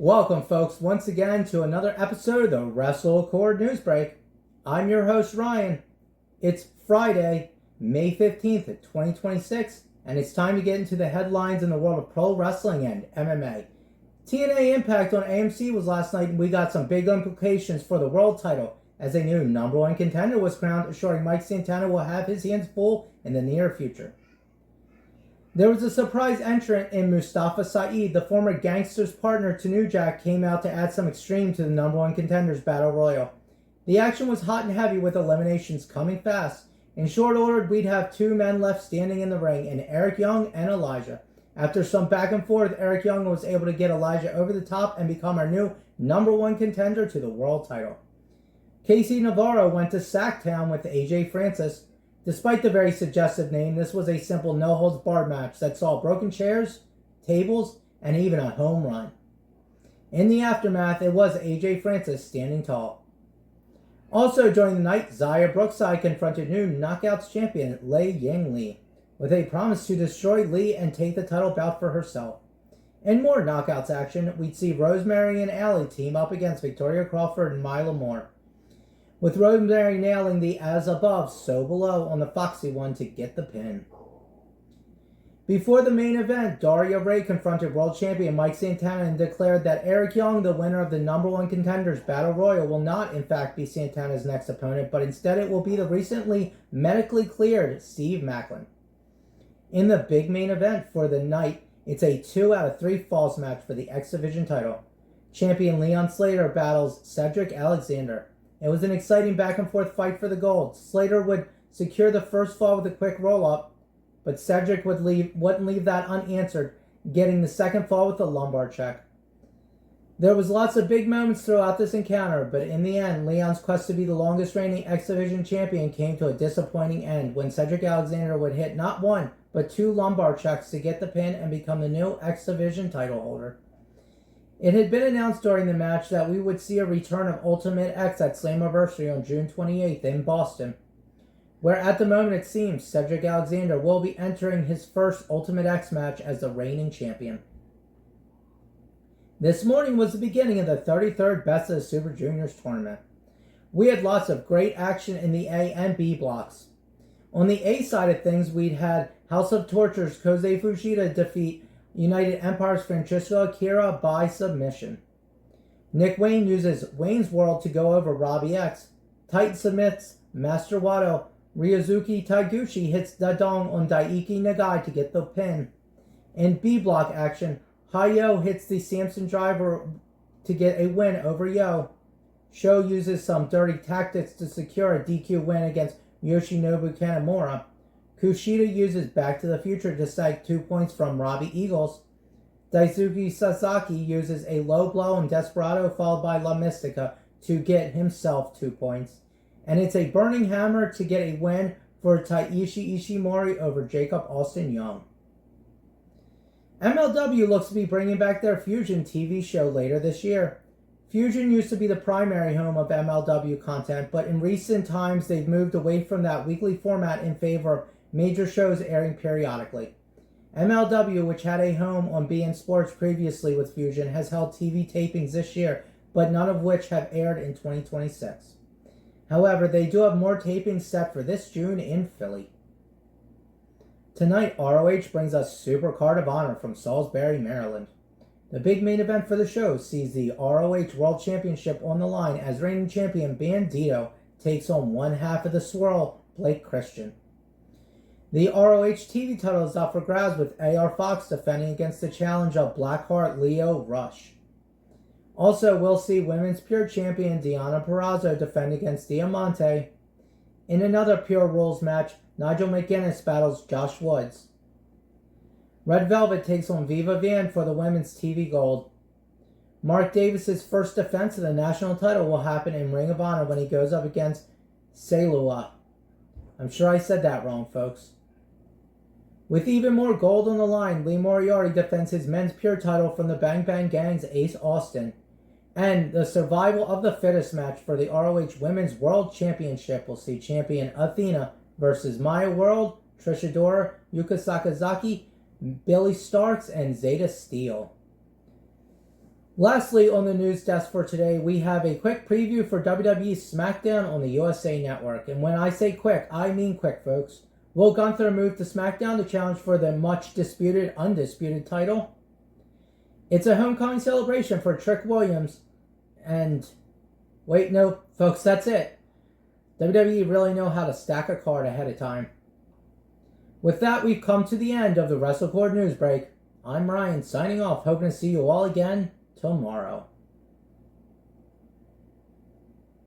Welcome, folks, once again to another episode of the WrestleCord News Break. I'm your host, Ryan. It's Friday, May 15th, 2026, and it's time to get into the headlines in the world of pro wrestling and MMA. TNA Impact on AMC was last night, and we got some big implications for the world title, as a new number one contender was crowned, assuring Mike Santana will have his hands full in the near future. There was a surprise entrant in Mustafa Saeed. The former Gangster's partner to New Jack came out to add some extreme to the number one contenders battle royal. The action was hot and heavy with eliminations coming fast. In short order, we'd have two men left standing in the ring, in Eric Young and Elijah. After some back and forth, Eric Young was able to get Elijah over the top and become our new number one contender to the world title. Casey Navarro went to Smackdown with AJ Francis. Despite the very suggestive name, this was a simple no-holds-barred match that saw broken chairs, tables, and even a home run. In the aftermath, it was AJ Francis standing tall. Also during the night, Xia Brookside confronted new Knockouts champion Lei Ying Li, with a promise to destroy Li and take the title bout for herself. In more Knockouts action, we'd see Rosemary and Allie team up against Victoria Crawford and Mila Moore, with Rosemary nailing the as above, so below on the Foxy one to get the pin. Before the main event, Daria Ray confronted world champion Mike Santana and declared that Eric Young, the winner of the number one contenders battle royal, will not in fact be Santana's next opponent, but instead it will be the recently medically cleared Steve Macklin. In the big main event for the night, it's a 2 out of 3 falls match for the X Division title. Champion Leon Slater battles Cedric Alexander. It was an exciting back-and-forth fight for the gold. Slater would secure the first fall with a quick roll-up, but Cedric wouldn't leave that unanswered, getting the second fall with a lumbar check. There was lots of big moments throughout this encounter, but in the end, Leon's quest to be the longest-reigning X Division champion came to a disappointing end when Cedric Alexander would hit not one, but 2 lumbar checks to get the pin and become the new X Division title holder. It had been announced during the match that we would see a return of Ultimate X at Slammiversary on June 28th in Boston, where at the moment it seems Cedric Alexander will be entering his first Ultimate X match as the reigning champion. This morning was the beginning of the 33rd Best of the Super Juniors tournament. We had lots of great action in the A and B blocks. On the A side of things, we'd had House of Torture's Kosei Fujita defeat United Empire's Francisco Akira by submission. Nick Wayne uses Wayne's World to go over Robbie X. Titan submits Master Wato. Ryozuki Taiguchi hits Dadong on Daiki Nagai to get the pin. In B block action, Hayo hits the Samson driver to get a win over Yo. Sho uses some dirty tactics to secure a DQ win against Yoshinobu Kanemura. Kushida uses Back to the Future to snag 2 points from Robbie Eagles. Daisuke Sasaki uses a low blow and Desperado followed by La Mystica to get himself 2 points. And it's a Burning Hammer to get a win for Taishi Ishimori over Jacob Austin Young. MLW looks to be bringing back their Fusion TV show later this year. Fusion used to be the primary home of MLW content, but in recent times they've moved away from that weekly format in favor of major shows airing periodically. MLW, which had a home on beIN Sports previously with Fusion, has held TV tapings this year, but none of which have aired in 2026. However, they do have more tapings set for this June in Philly. Tonight, ROH brings us Super Card of Honor from Salisbury, Maryland. The big main event for the show sees the ROH World Championship on the line as reigning champion Bandito takes on one half of the Swirl, Blake Christian. The ROH TV title is up for grabs with AR Fox defending against the challenge of Blackheart Leo Rush. Also, we'll see Women's Pure Champion Deonna Purrazzo defend against Diamante. In another Pure Rules match, Nigel McGuinness battles Josh Woods. Red Velvet takes on Viva Van for the Women's TV Gold. Mark Davis's first defense of the national title will happen in Ring of Honor when he goes up against Seilua. I'm sure I said that wrong, folks. With even more gold on the line, Lee Moriarty defends his men's pure title from the Bang Bang Gang's Ace Austin. And the survival of the fittest match for the ROH Women's World Championship will see champion Athena versus Maya World, Trish Adora, Yuka Sakazaki, Billy Starks, and Zeta Steele. Lastly, on the news desk for today, we have a quick preview for WWE Smackdown on the USA Network. And when I say quick, I mean quick, folks. Will Gunther move to Smackdown to challenge for the much disputed, undisputed title? It's a homecoming celebration for Trick Williams. And wait, no, folks, that's it. WWE really know how to stack a card ahead of time. With that, we've come to the end of the WrestleCord News Break. I'm Ryan, signing off, hoping to see you all again tomorrow.